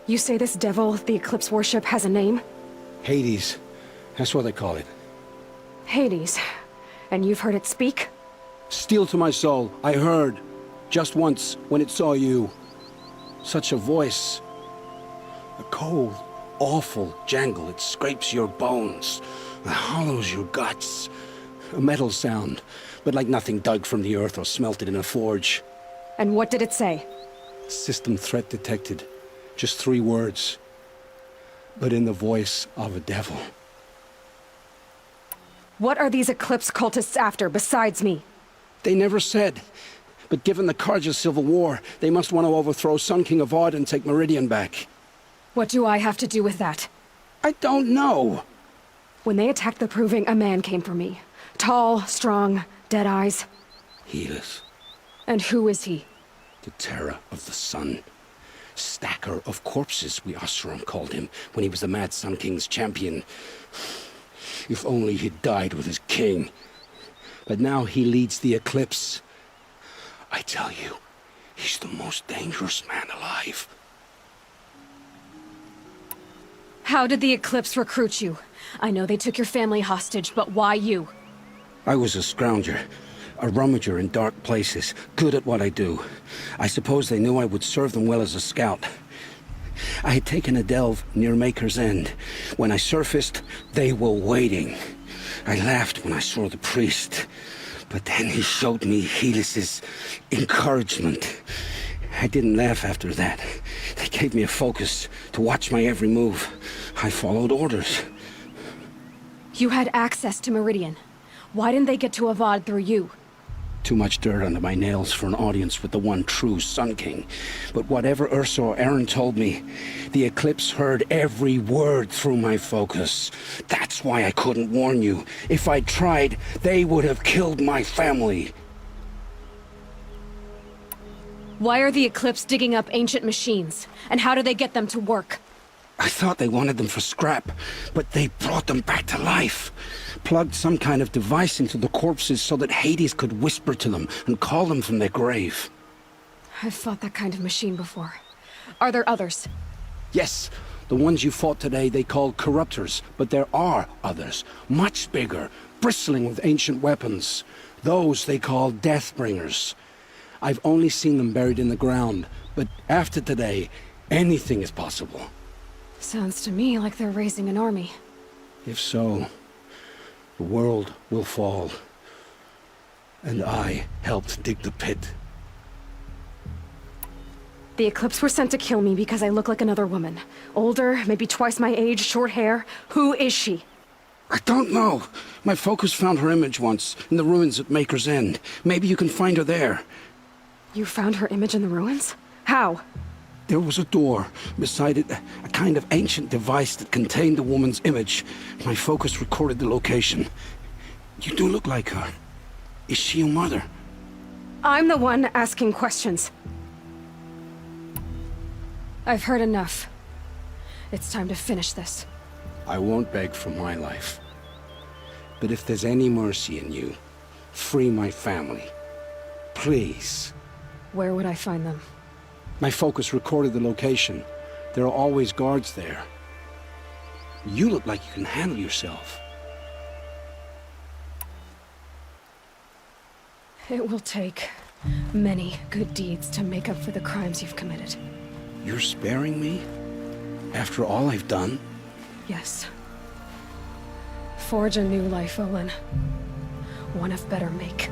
You say this devil, the Eclipse worship, has a name? Hades. That's what they call it. Hades. And you've heard it speak? Steel to my soul, I heard. Just once, when it saw you. Such a voice. A cold, awful jangle. It scrapes your bones. It hollows your guts. A metal sound, but like nothing dug from the earth or smelted in a forge. And what did it say? System threat detected. Just 3 words. But in the voice of a devil. What are these Eclipse cultists after, besides me? They never said. But given the Carja civil war, they must want to overthrow Sun King of Odd and take Meridian back. What do I have to do with that? I don't know. When they attacked the Proving, a man came for me. Tall, strong, dead eyes. Helis. And who is he? The terror of the sun. Stacker of corpses, we Oseram called him, when he was the Mad Sun King's champion. If only he'd died with his king. But now he leads the Eclipse. I tell you, he's the most dangerous man alive. How did the Eclipse recruit you? I know they took your family hostage, but why you? I was a scrounger. A rummager in dark places, good at what I do. I suppose they knew I would serve them well as a scout. I had taken a delve near Maker's End. When I surfaced, they were waiting. I laughed when I saw the priest, but then he showed me Helis's encouragement. I didn't laugh after that. They gave me a focus to watch my every move. I followed orders. You had access to Meridian. Why didn't they get to Avad through you? Too much dirt under my nails for an audience with the one true Sun King. But whatever Ursa or Aaron told me, the Eclipse heard every word through my focus. That's why I couldn't warn you. If I'd tried, they would have killed my family. Why are the Eclipse digging up ancient machines? And how do they get them to work? I thought they wanted them for scrap, but they brought them back to life. Plugged some kind of device into the corpses so that Hades could whisper to them and call them from their grave. I've fought that kind of machine before. Are there others? Yes, the ones you fought today they called corruptors, but there are others, much bigger, bristling with ancient weapons. Those they call Deathbringers. I've only seen them buried in the ground, but after today, anything is possible. Sounds to me like they're raising an army. If so, the world will fall. And I helped dig the pit. The Eclipse were sent to kill me because I look like another woman. Older, maybe twice my age, short hair. Who is she? I don't know. My focus found her image once, in the ruins at Maker's End. Maybe you can find her there. You found her image in the ruins? How? There was a door. Beside it, a kind of ancient device that contained the woman's image. My focus recorded the location. You do look like her. Is she your mother? I'm the one asking questions. I've heard enough. It's time to finish this. I won't beg for my life. But if there's any mercy in you, free my family. Please. Where would I find them? My focus recorded the location. There are always guards there. You look like you can handle yourself. It will take many good deeds to make up for the crimes you've committed. You're sparing me? After all I've done? Yes. Forge a new life, Olin. One of better make.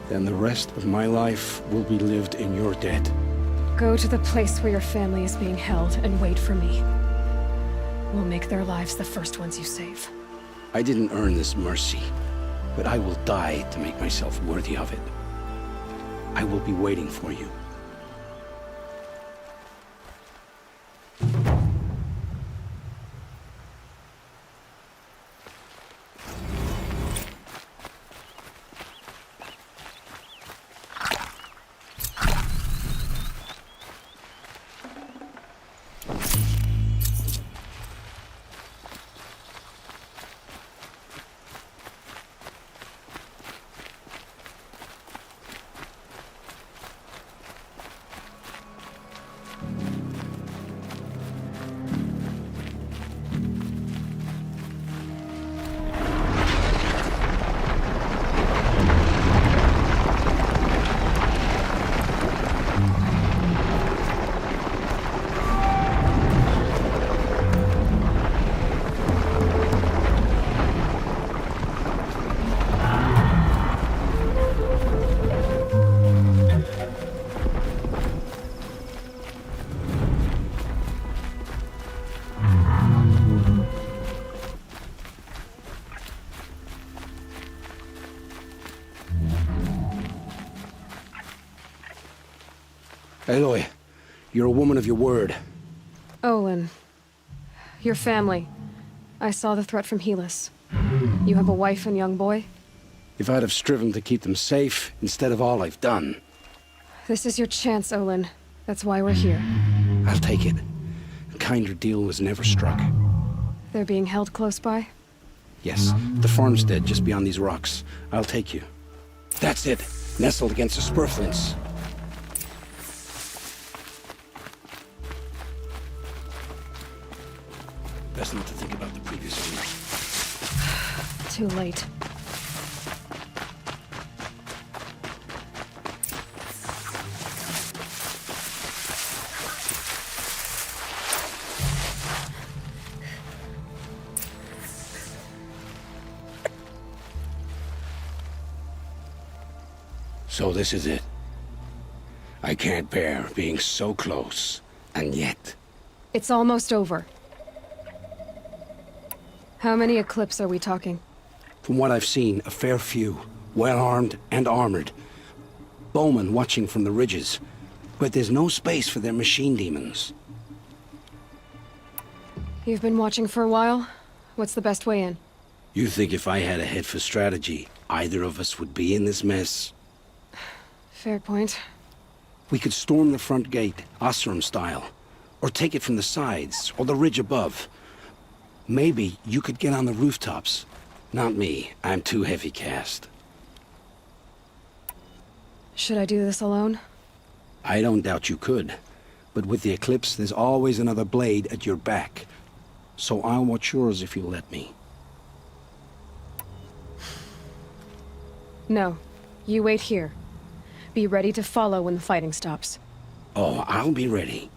Then the rest of my life will be lived in your debt. Go to the place where your family is being held and wait for me. We'll make their lives the first ones you save. I didn't earn this mercy, but I will die to make myself worthy of it. I will be waiting for you. Aloy, you're a woman of your word. Olin. Your family. I saw the threat from Helis. You have a wife and young boy? If I'd have striven to keep them safe, instead of all I've done. This is your chance, Olin. That's why we're here. I'll take it. A kinder deal was never struck. They're being held close by? Yes, the farmstead just beyond these rocks. I'll take you. That's it. Nestled against the spurflints. Best not to think about the previous one. Too late. So this is it. I can't bear being so close, and yet... It's almost over. How many Eclipse are we talking? From what I've seen, a fair few. Well-armed and armored. Bowmen watching from the ridges. But there's no space for their machine demons. You've been watching for a while? What's the best way in? You think if I had a head for strategy, either of us would be in this mess? Fair point. We could storm the front gate, Osram style. Or take it from the sides, or the ridge above. Maybe you could get on the rooftops. Not me. I'm too heavy cast. Should I do this alone? I don't doubt you could. But with the Eclipse, there's always another blade at your back. So I'll watch yours if you let me. No. You wait here. Be ready to follow when the fighting stops. Oh, I'll be ready.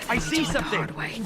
I see something! Hard way.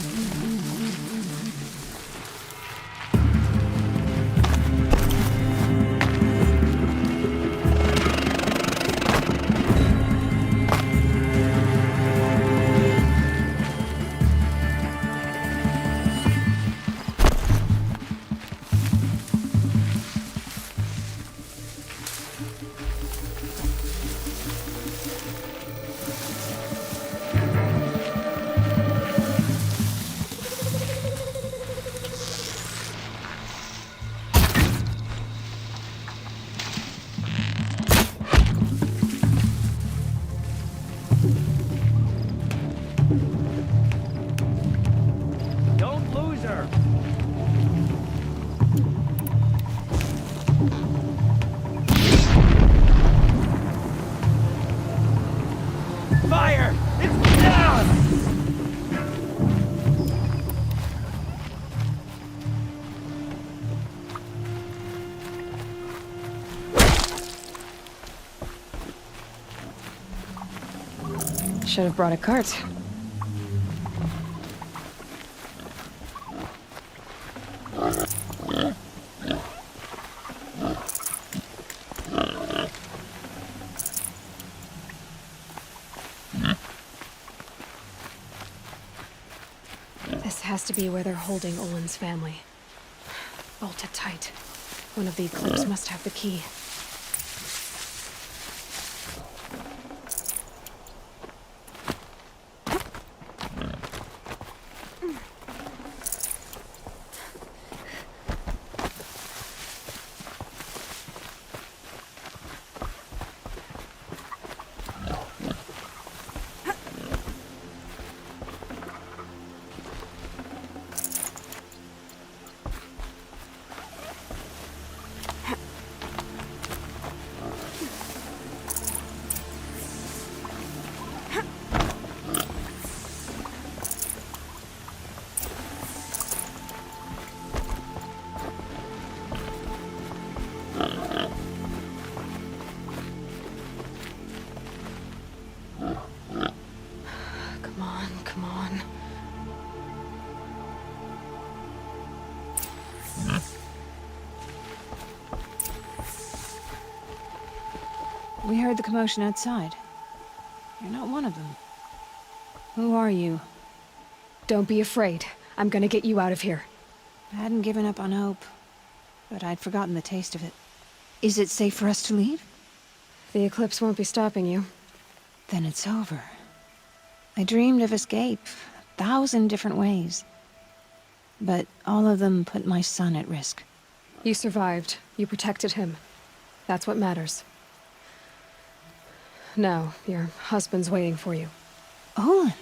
Don't lose her! Fire! It's down! Should have brought a cart. This has to be where they're holding Olin's family. Bolted tight. One of the Eclipse must have the key. We heard the commotion outside. You're not one of them. Who are you? Don't be afraid. I'm gonna get you out of here. I hadn't given up on hope, but I'd forgotten the taste of it. Is it safe for us to leave? The eclipse won't be stopping you. Then it's over. I dreamed of escape, 1,000 different ways. But all of them put my son at risk. You survived. You protected him. That's what matters. Now, your husband's waiting for you. Olin!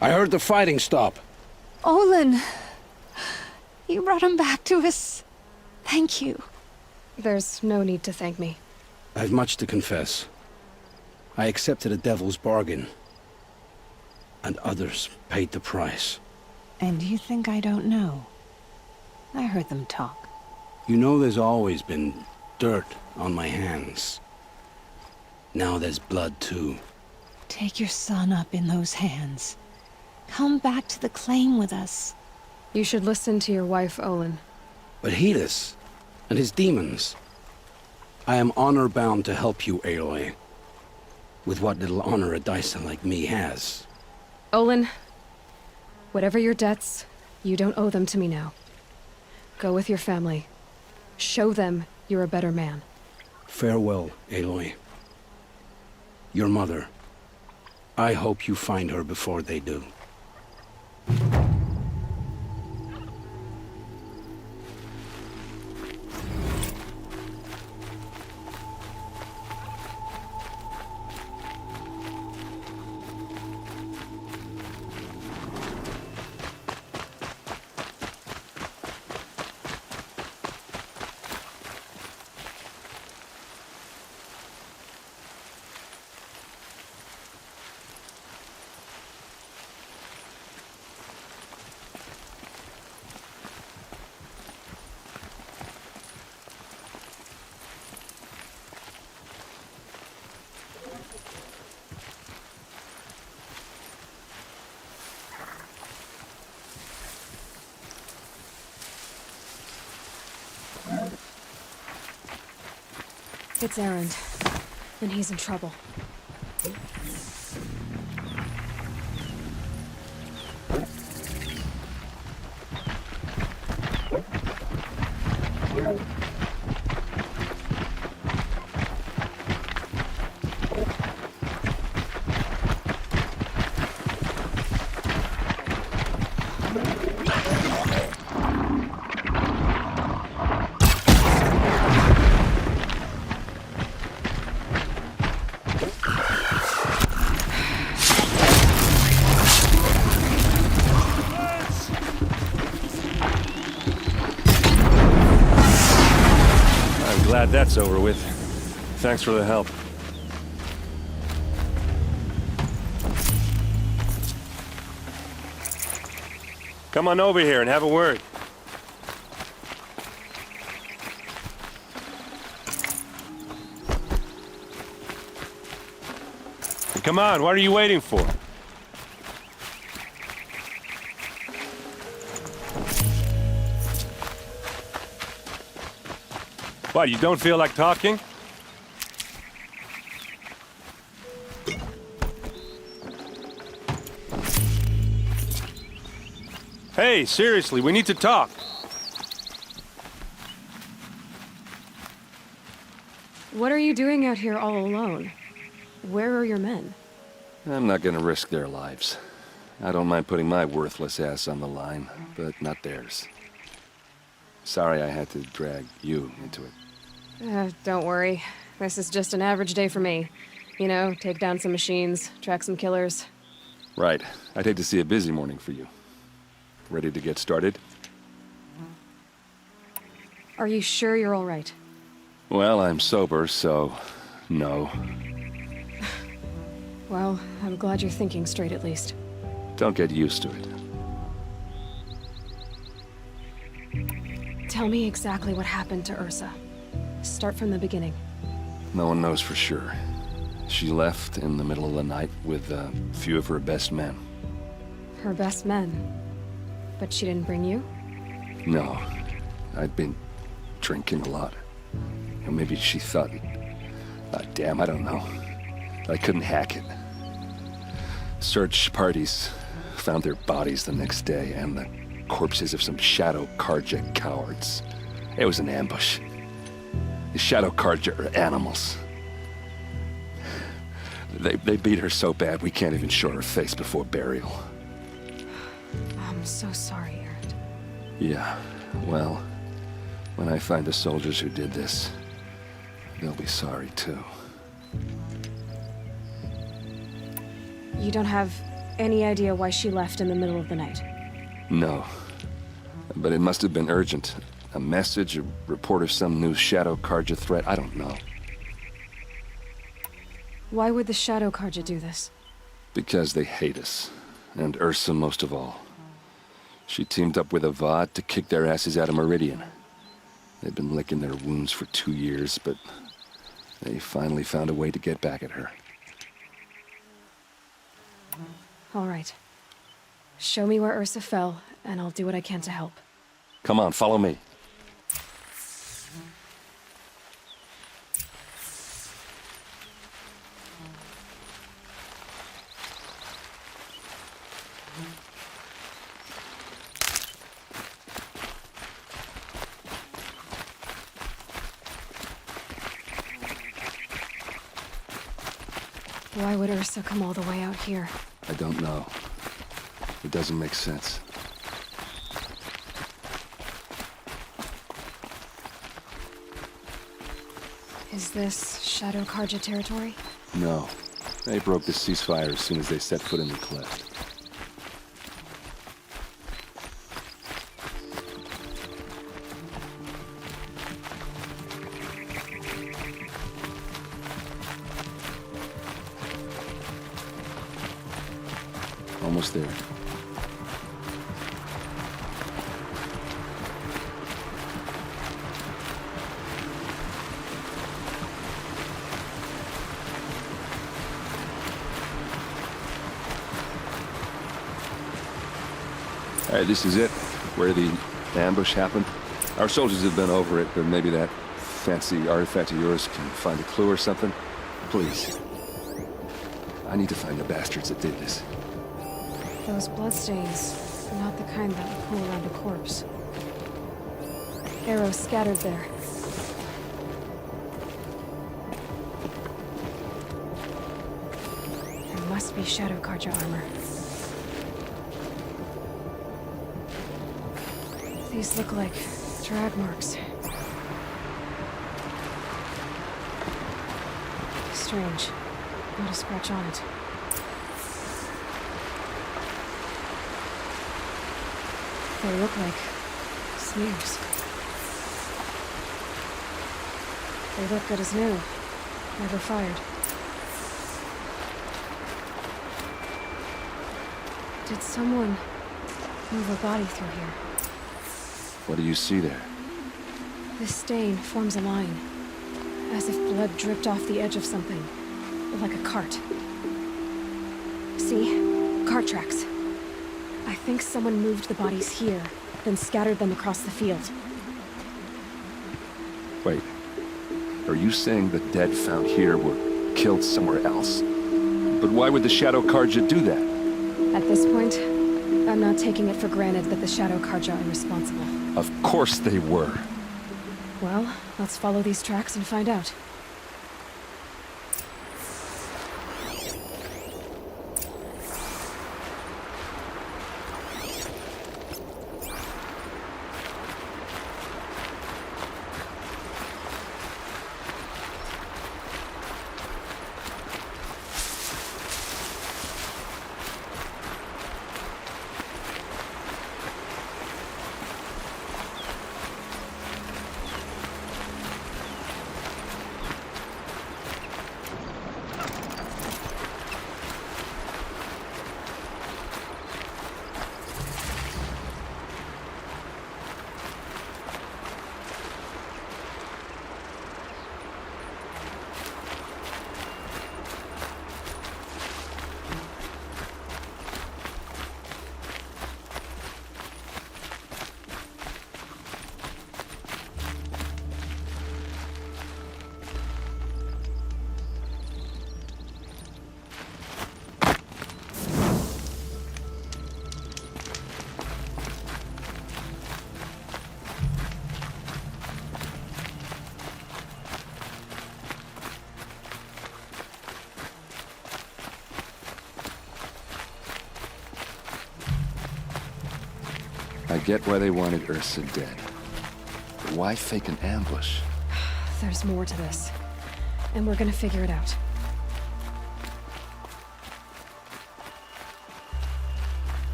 I heard the fighting stop. Olin! You brought him back to us. Thank you. There's no need to thank me. I've much to confess. I accepted a devil's bargain. And others paid the price. And you think I don't know? I heard them talk. You know there's always been dirt on my hands. Now there's blood too. Take your son up in those hands. Come back to the claim with us. You should listen to your wife, Olin. But Helis and his demons. I am honor-bound to help you, Aloy. With what little honor a Dyson like me has. Olin, whatever your debts, you don't owe them to me now. Go with your family. Show them you're a better man. Farewell, Aloy. Your mother. I hope you find her before they do. It's Erend, and he's in trouble. Glad that's over with. Thanks for the help. Come on over here and have a word. Come on, what are you waiting for? What, you don't feel like talking? Hey, seriously, we need to talk. What are you doing out here all alone? Where are your men? I'm not gonna risk their lives. I don't mind putting my worthless ass on the line, but not theirs. Sorry I had to drag you into it. Don't worry. This is just an average day for me. You know, take down some machines, track some killers. Right. I'd hate to see a busy morning for you. Ready to get started? Are you sure you're all right? Well, I'm sober, so no. Well, I'm glad you're thinking straight at least. Don't get used to it. Tell me exactly what happened to Ursa. Start from the beginning. No one knows for sure. She left in the middle of the night with a few of her best men. Her best men. But she didn't bring you? No, I'd been drinking a lot. Or maybe she thought... damn, I don't know. I couldn't hack it. Search parties found their bodies the next day, and the corpses of some Shadow Karja cowards. It was an ambush. The Shadow Karja are animals. They beat her so bad we can't even show her face before burial. I'm so sorry, Aaron. Yeah, well, when I find the soldiers who did this, they'll be sorry too. You don't have any idea why she left in the middle of the night? No. But it must have been urgent. A message, a report of some new Shadow Karja threat, I don't know. Why would the Shadow Karja do this? Because they hate us. And Ursa most of all. She teamed up with Avad to kick their asses out of Meridian. They've been licking their wounds for 2 years, but they finally found a way to get back at her. All right. Show me where Ursa fell, and I'll do what I can to help. Come on, follow me. Why would Ursa come all the way out here? I don't know. It doesn't make sense. Is this Shadow Karja territory? No. They broke the ceasefire as soon as they set foot in the cleft. Almost there. All right, this is it, where the ambush happened. Our soldiers have been over it, but maybe that fancy artifact of yours can find a clue or something. Please. I need to find the bastards that did this. Those bloodstains are not the kind that would pool around a corpse. Arrows scattered there. There must be Shadow Karja armor. These look like drag marks. Strange. Not a scratch on it. They look like smears. They look good as new. Never fired. Did someone move a body through here? What do you see there? This stain forms a line, as if blood dripped off the edge of something, like a cart. See? Cart tracks. I think someone moved the bodies here, then scattered them across the field. Wait. Are you saying the dead found here were killed somewhere else? But why would the Shadow Karja do that? At this point, I'm not taking it for granted that the Shadow Karja are responsible. Of course they were. Well, let's follow these tracks and find out. I get why they wanted Ursa dead. But why fake an ambush? There's more to this. And we're gonna figure it out.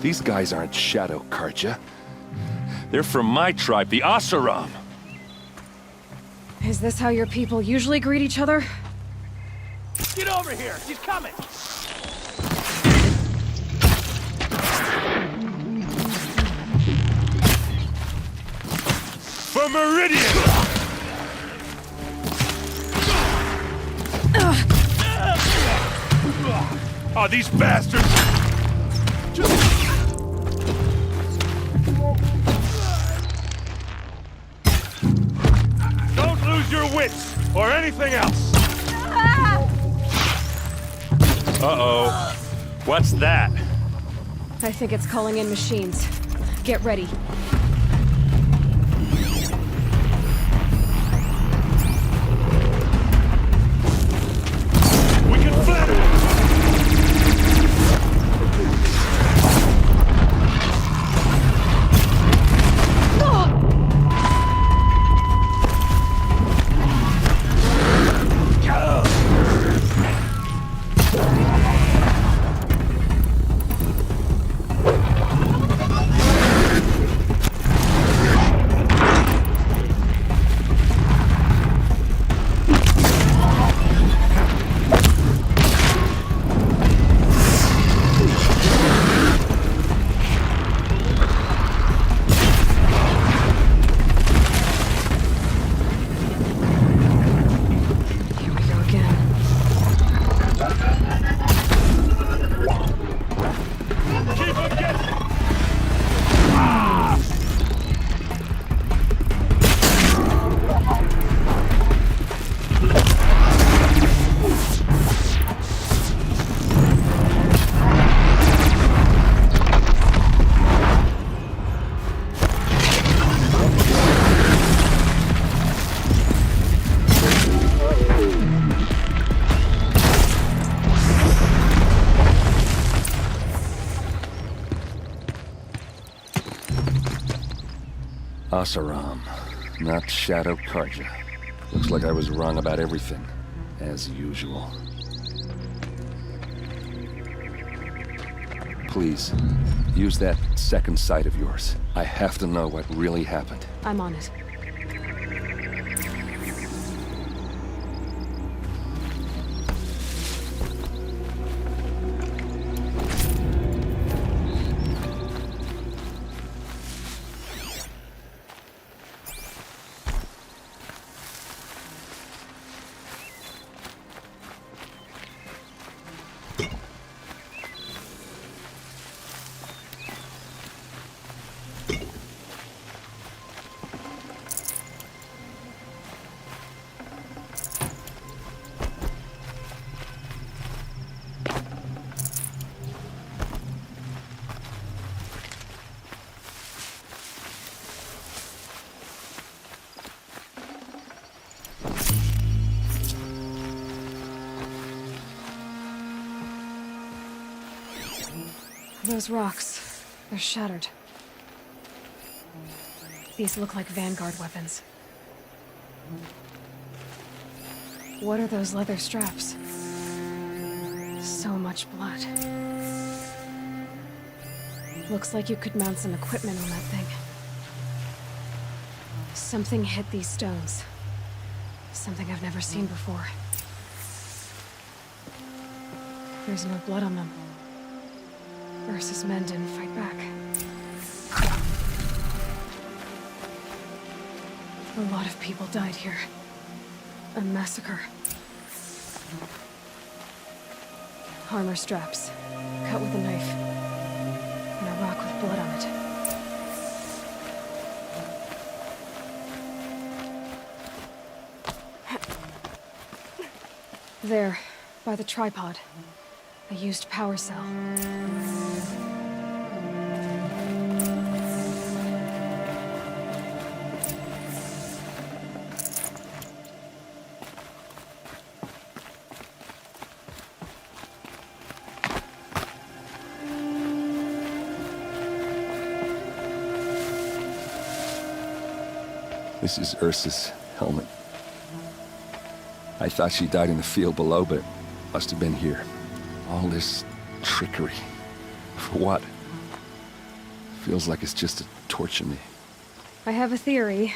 These guys aren't Shadow Karja. They're from my tribe, the Asaram. Is this how your people usually greet each other? Get over here! She's coming! For Meridian! Oh, these bastards! Don't lose your wits, or anything else! Uh-oh. What's that? I think it's calling in machines. Get ready. We can flatter it! Asaram, not Shadow Karja. Looks like I was wrong about everything, as usual. Please, use that second sight of yours. I have to know what really happened. I'm on it. Those rocks, they're shattered. These look like Vanguard weapons. What are those leather straps? So much blood. Looks like you could mount some equipment on that thing. Something hit these stones. Something I've never seen before. There's no blood on them. Ursa's men didn't fight back. A lot of people died here. A massacre. Armor straps, cut with a knife, and a rock with blood on it. There, by the tripod. A used power cell. This is Ursa's helmet. I thought she died in the field below, but it must have been here. All this trickery. For what? Feels like it's just to torture me. I have a theory.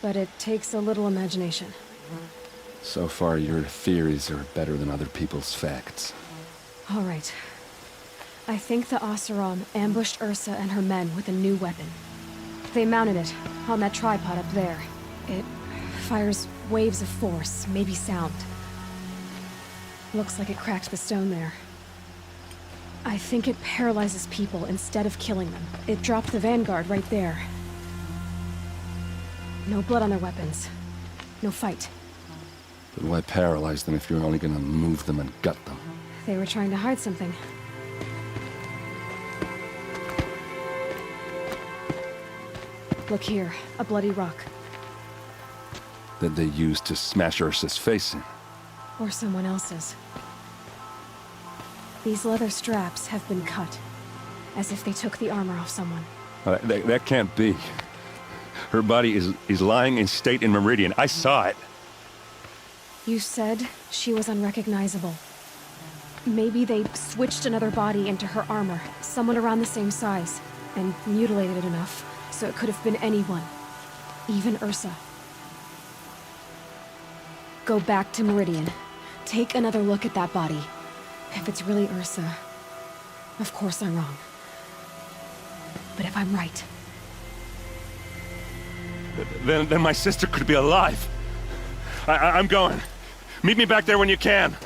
But it takes a little imagination. So far, your theories are better than other people's facts. All right. I think the Oseram ambushed Ursa and her men with a new weapon. They mounted it on that tripod up there. It fires waves of force, maybe sound. Looks like it cracked the stone there. I think it paralyzes people instead of killing them. It dropped the vanguard right there. No blood on their weapons. No fight. But why paralyze them if you're only gonna move them and gut them? They were trying to hide something. Look here, a bloody rock. That they used to smash Ursa's face in. Or someone else's. These leather straps have been cut, as if they took the armor off someone. That can't be. Her body is lying in state in Meridian. I saw it. You said she was unrecognizable. Maybe they switched another body into her armor, someone around the same size, and mutilated it enough, so it could have been anyone. Even Ursa. Go back to Meridian. Take another look at that body. If it's really Ursa, of course I'm wrong. But if I'm right... Then my sister could be alive. I'm going. Meet me back there when you can.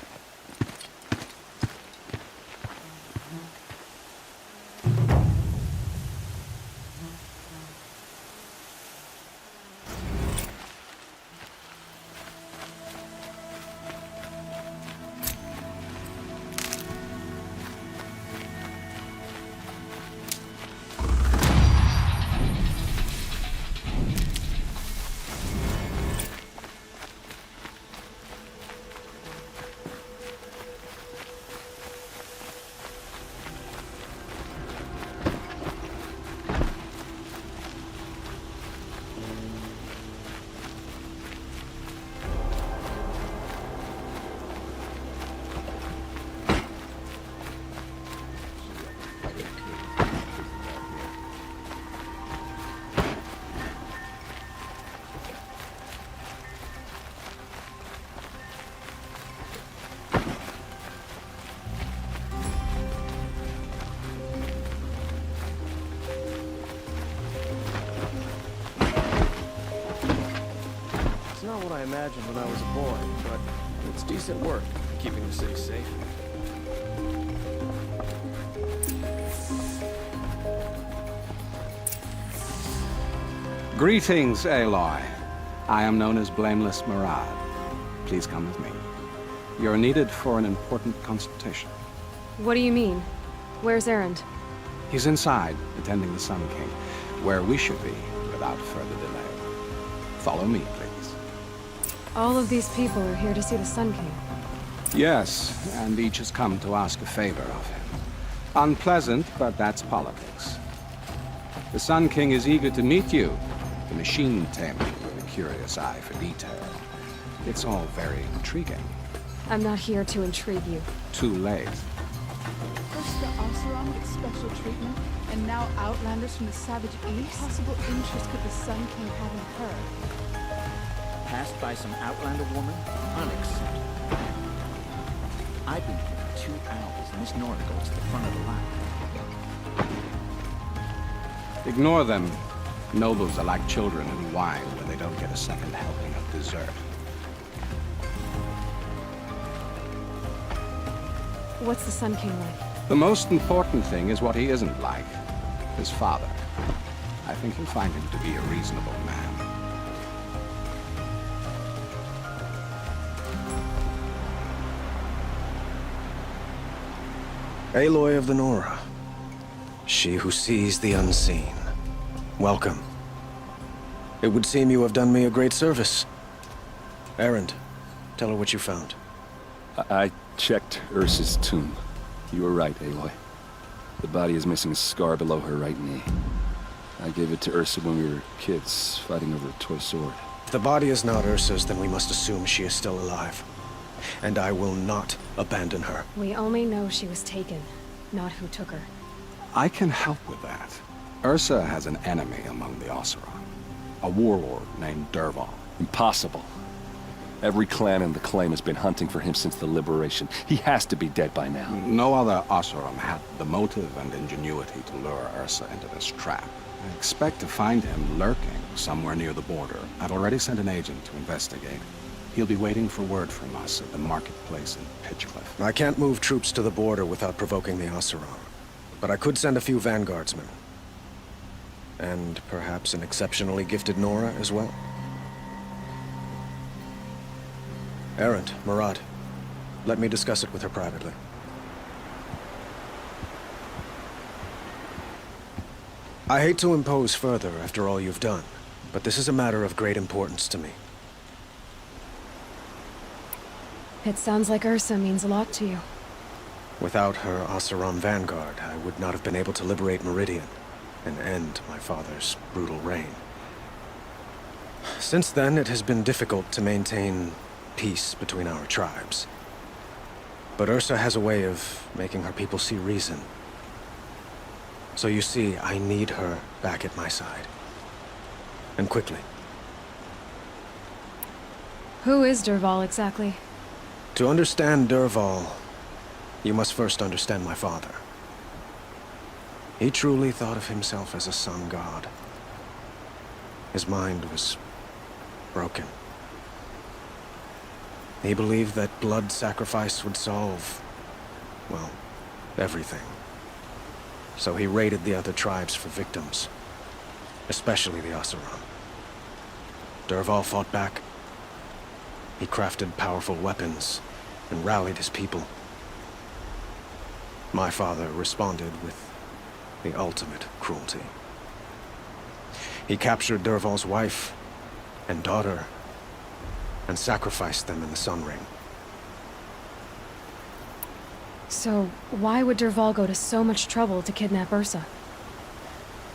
It's not what I imagined when I was a boy, but it's decent work, keeping the city safe. Greetings, Aloy. I am known as Blameless Murad. Please come with me. You're needed for an important consultation. What do you mean? Where's Erend? He's inside, attending the Sun King, where we should be, without further delay. Follow me, please. All of these people are here to see the Sun King. Yes, and each has come to ask a favor of him. Unpleasant, but that's politics. The Sun King is eager to meet you, the machine tamer with a curious eye for detail. It's all very intriguing. I'm not here to intrigue you. Too late. First the Oseram get special treatment, and now outlanders from the savage east? What possible interest could the Sun King have in her? Passed by some outlander woman? Unacceptable. I've been here for 2 hours, and this Nora goes to the front of the line. Ignore them. Nobles are like children in wine when they don't get a second helping of dessert. What's the Sun King like? The most important thing is what he isn't like. His father. I think you'll find him to be a reasonable man. Aloy of the Nora. She who sees the unseen. Welcome. It would seem you have done me a great service. Erend, tell her what you found. I checked Ursa's tomb. You were right, Aloy. The body is missing a scar below her right knee. I gave it to Ursa when we were kids, fighting over a toy sword. If the body is not Ursa's, then we must assume she is still alive. And I will not abandon her. We only know she was taken, not who took her. I can help with that. Ursa has an enemy among the Oseram. A warlord named Dervahl. Impossible. Every clan in the claim has been hunting for him since the liberation. He has to be dead by now. No other Oseram had the motive and ingenuity to lure Ursa into this trap. I expect to find him lurking somewhere near the border. I've already sent an agent to investigate. He'll be waiting for word from us at the marketplace in Pitchcliff. I can't move troops to the border without provoking the Oseram. But I could send a few vanguardsmen. And perhaps an exceptionally gifted Nora as well. Erend, Murad, let me discuss it with her privately. I hate to impose further after all you've done, but this is a matter of great importance to me. It sounds like Ursa means a lot to you. Without her Oseram vanguard, I would not have been able to liberate Meridian and end my father's brutal reign. Since then, it has been difficult to maintain peace between our tribes. But Ursa has a way of making her people see reason. So you see, I need her back at my side. And quickly. Who is Dervahl exactly? To understand Dervahl, you must first understand my father. He truly thought of himself as a sun god. His mind was broken. He believed that blood sacrifice would solve, well, everything. So he raided the other tribes for victims, especially the Oseram. Dervahl fought back. He crafted powerful weapons and rallied his people. My father responded with the ultimate cruelty. He captured Dervahl's wife and daughter and sacrificed them in the Sun Ring. So, why would Dervahl go to so much trouble to kidnap Ursa?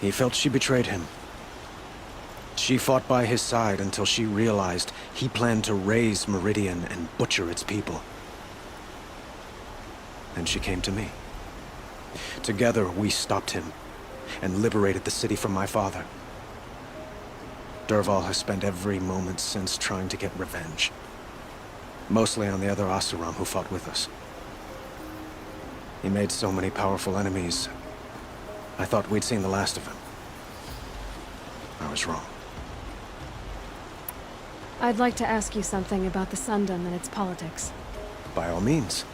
He felt she betrayed him. She fought by his side until she realized he planned to raise Meridian and butcher its people. Then she came to me. Together, we stopped him and liberated the city from my father. Dervahl has spent every moment since trying to get revenge. Mostly on the other Oseram who fought with us. He made so many powerful enemies, I thought we'd seen the last of him. I was wrong. I'd like to ask you something about the Sundom and its politics. By all means.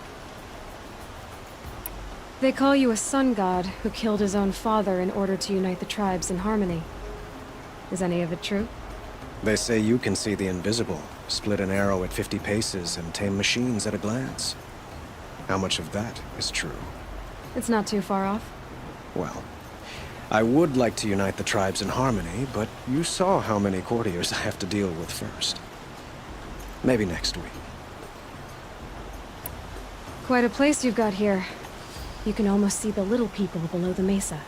They call you a sun god who killed his own father in order to unite the tribes in harmony. Is any of it true? They say you can see the invisible, split an arrow at 50 paces, and tame machines at a glance. How much of that is true? It's not too far off. Well, I would like to unite the tribes in harmony, but you saw how many courtiers I have to deal with first. Maybe next week. Quite a place you've got here. You can almost see the little people below the mesa.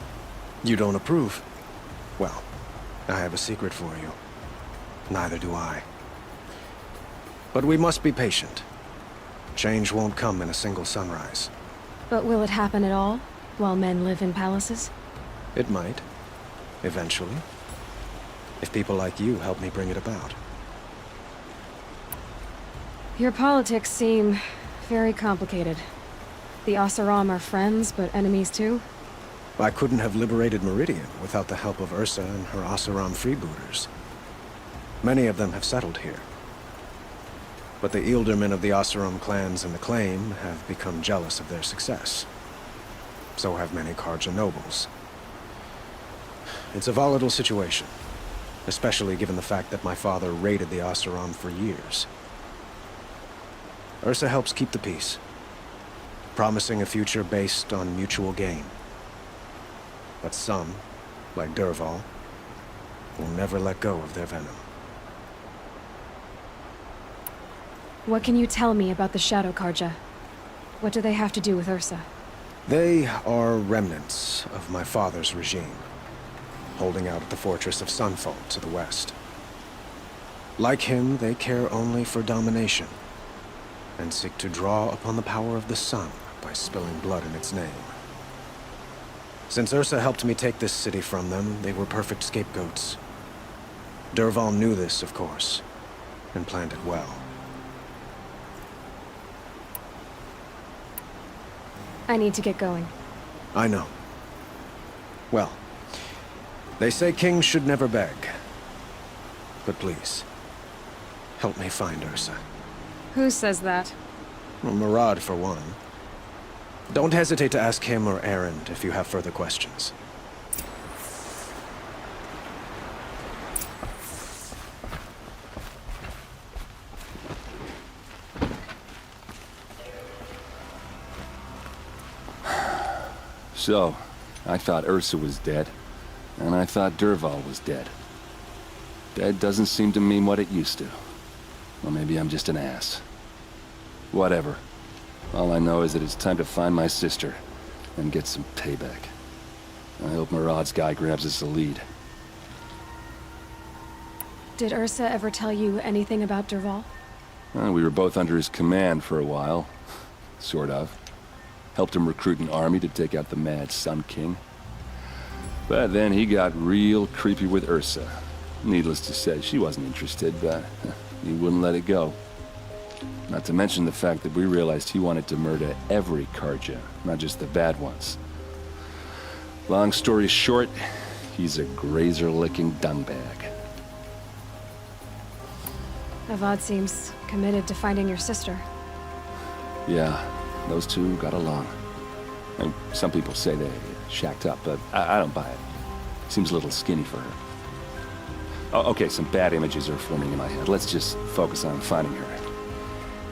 You don't approve? Well, I have a secret for you. Neither do I. But we must be patient. Change won't come in a single sunrise. But will it happen at all, while men live in palaces? It might. Eventually. If people like you help me bring it about. Your politics seem very complicated. The Oseram are friends, but enemies too? I couldn't have liberated Meridian without the help of Ursa and her Oseram freebooters. Many of them have settled here. But the ealdormen of the Oseram clans in the claim have become jealous of their success. So have many Karja nobles. It's a volatile situation, especially given the fact that my father raided the Oseram for years. Ursa helps keep the peace. promising a future based on mutual gain. But some, like Dervahl, will never let go of their venom. What can you tell me about the Shadow Karja? What do they have to do with Ursa? They are remnants of my father's regime, holding out at the fortress of Sunfall to the west. Like him, they care only for domination, and seek to draw upon the power of the sun by spilling blood in its name. Since Ursa helped me take this city from them, they were perfect scapegoats. Dervahl knew this, of course, and planned it well. I need to get going. I know. Well, they say kings should never beg. But please, help me find Ursa. Who says that? Well, Murad, for one. Don't hesitate to ask him or Erend if you have further questions. So, I thought Ursa was dead, and I thought Dervahl was dead. Dead doesn't seem to mean what it used to. Well, maybe I'm just an ass. Whatever. All I know is that it's time to find my sister and get some payback. I hope Murad's guy grabs us a lead. Did Ursa ever tell you anything about Dervahl? We were both under his command for a while. Sort of. Helped him recruit an army to take out the Mad Sun King. But then he got real creepy with Ursa. Needless to say, she wasn't interested, but he wouldn't let it go. Not to mention the fact that we realized he wanted to murder every Karja, not just the bad ones. Long story short, he's a grazer-licking dungbag. Avad seems committed to finding your sister. Yeah, those two got along. I mean, some people say they shacked up, but I don't buy it. Seems a little skinny for her. Oh, okay, some bad images are forming in my head. Let's just focus on finding her.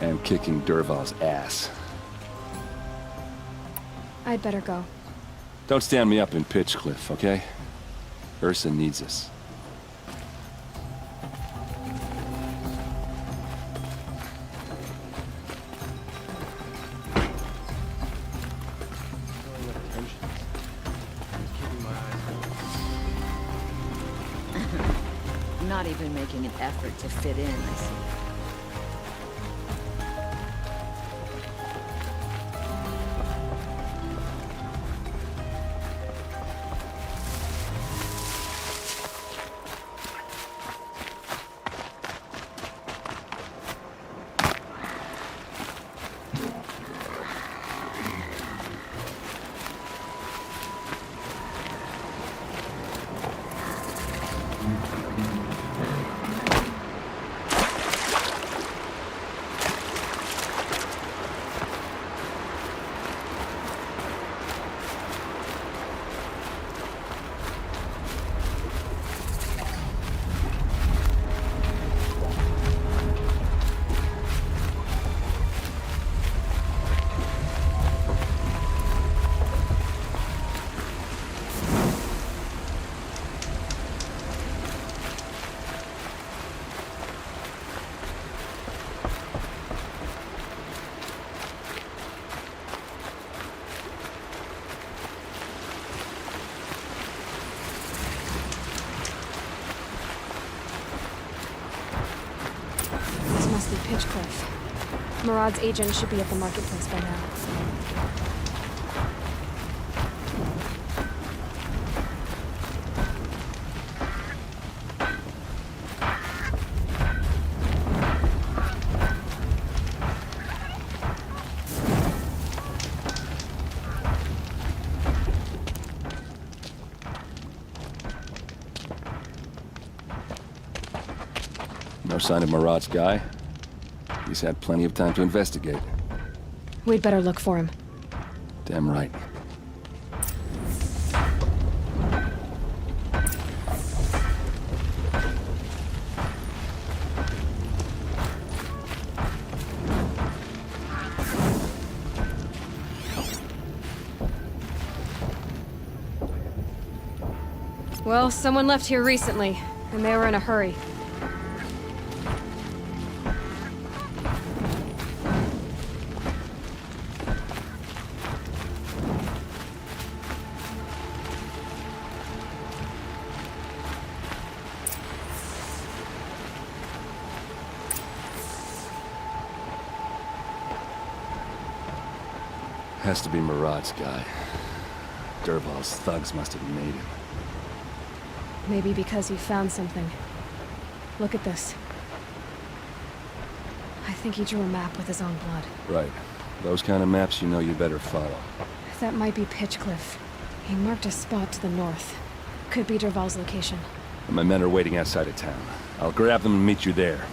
And kicking Dervahl's ass. I'd better go. Don't stand me up in Pitchcliff, okay? Ursa needs us. Not even making an effort to fit in, I see. Pitchcliff. Murad's agent should be at the marketplace by now. No sign of Murad's guy. He's had plenty of time to investigate. We'd better look for him. Damn right. Well, someone left here recently, and they were in a hurry. Has to be Murad's guy. Dervahl's thugs must have made him. Maybe because he found something. Look at this. I think he drew a map with his own blood. Right. Those kind of maps you know you better follow. That might be Pitchcliff. He marked a spot to the north. Could be Dervahl's location. And my men are waiting outside of town. I'll grab them and meet you there.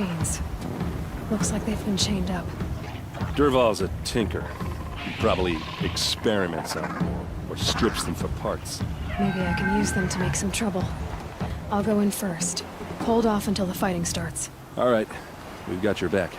machines. Looks like they've been chained up. Durval's a tinker. He probably experiments on them, or strips them for parts. Maybe I can use them to make some trouble. I'll go in first. Hold off until the fighting starts. All right, we've got your back.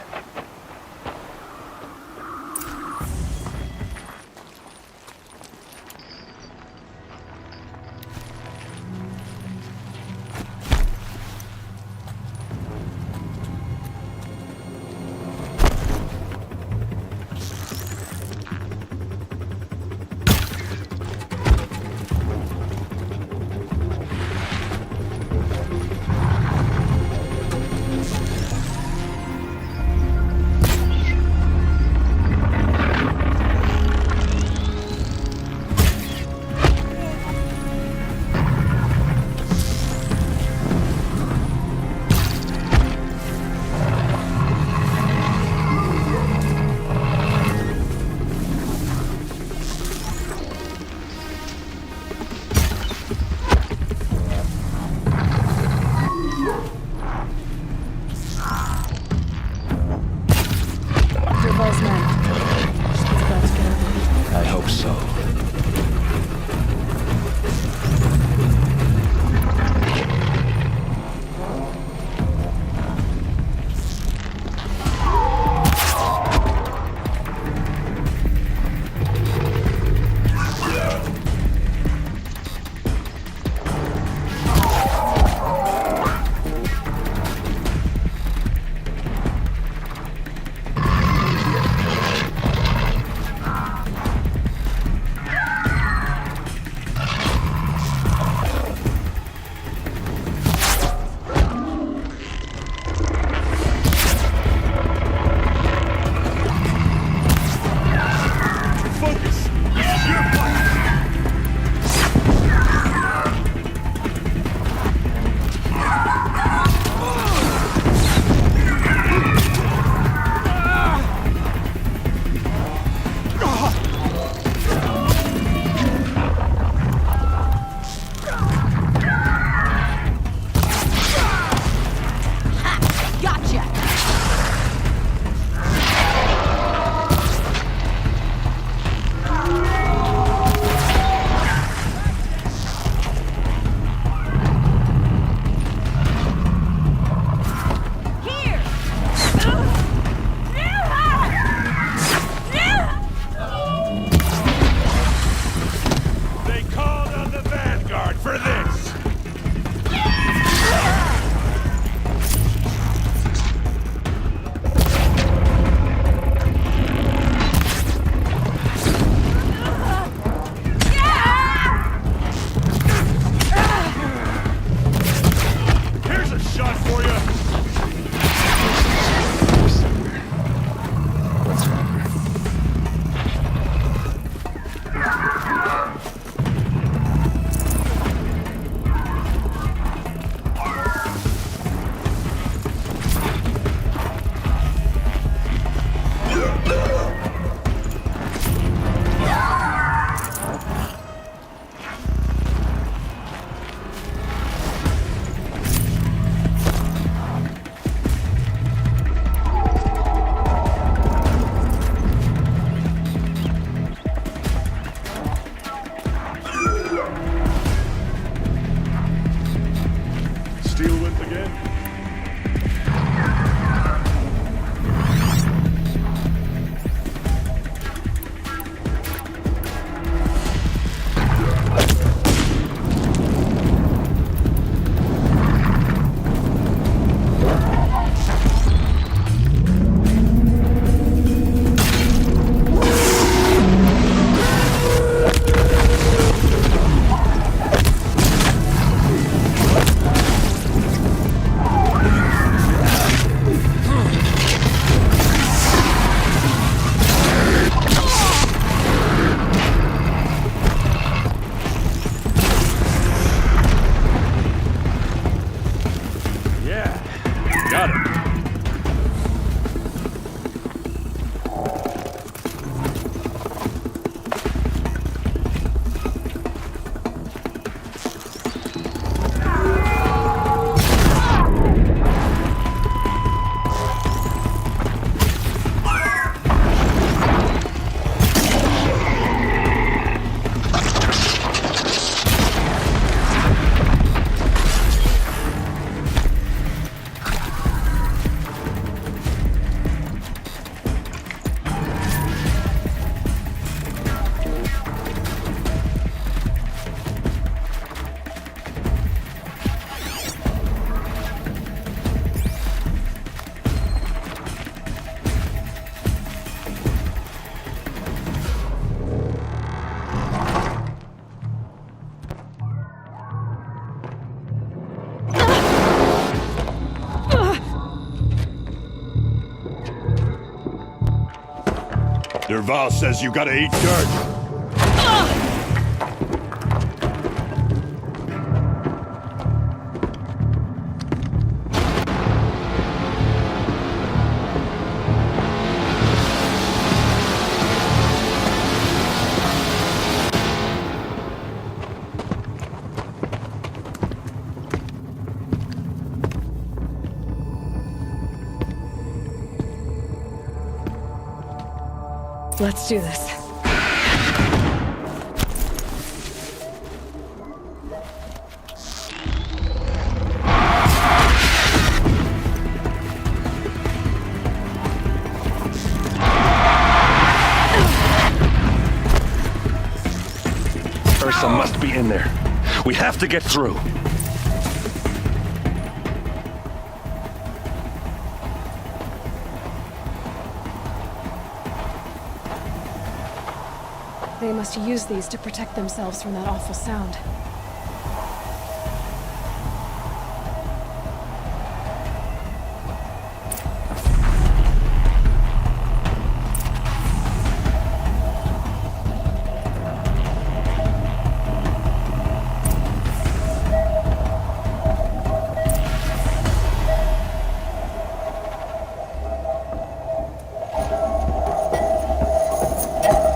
Durval's men. He's about to get over. I hope so. Derval says you gotta eat dirt. Let's do this. Ursa must be in there. We have to get through. They must use these to protect themselves from that awful sound.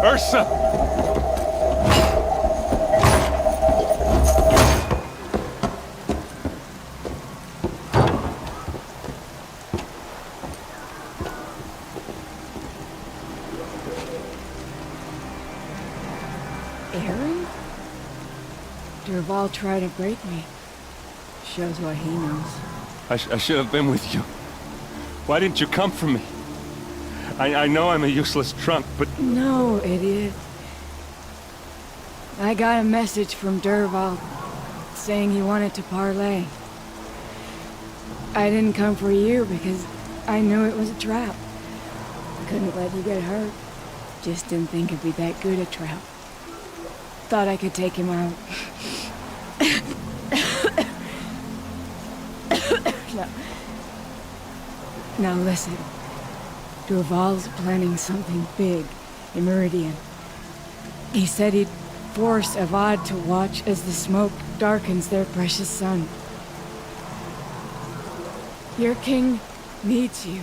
Ursa! Aaron? Derval tried to break me. Shows what he knows. I should have been with you. Why didn't you come for me? I know I'm a useless trunk, but... No, idiot. I got a message from Derval saying he wanted to parlay. I didn't come for you because I knew it was a trap. I couldn't let you get hurt. Just didn't think it'd be that good a trap. Thought I could take him out. No. Now listen. Derval's planning something big in Meridian. He said he'd force Avad to watch as the smoke darkens their precious sun. Your king needs you.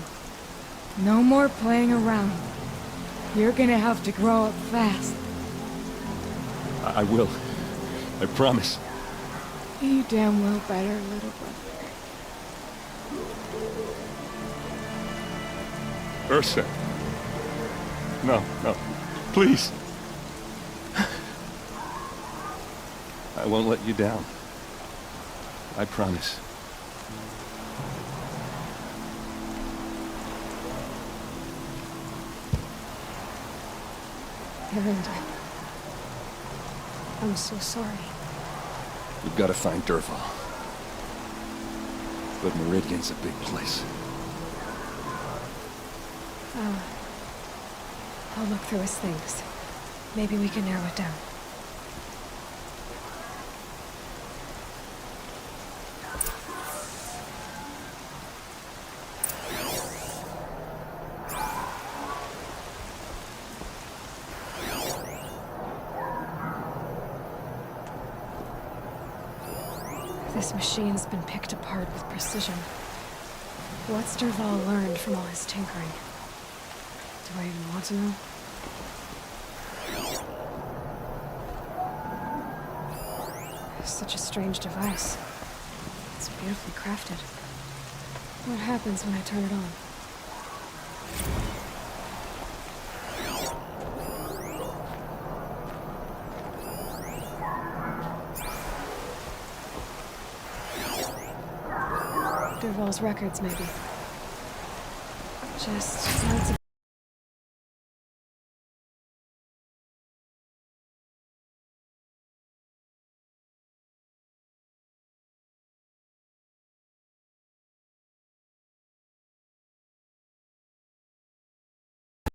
No more playing around. You're gonna have to grow up fast. I will. I promise. You damn well better, little brother. Ursa. No, no. Please. I won't let you down. I promise. Aaron, I'm so sorry. We've got to find Derval. But Meridian's a big place. I'll look through his things. Maybe we can narrow it down. This machine's been picked apart with precision. What's Derval learned from all his tinkering? Do I even want to know? Such a strange device. It's beautifully crafted. What happens when I turn it on? Derval's records, maybe. Just notes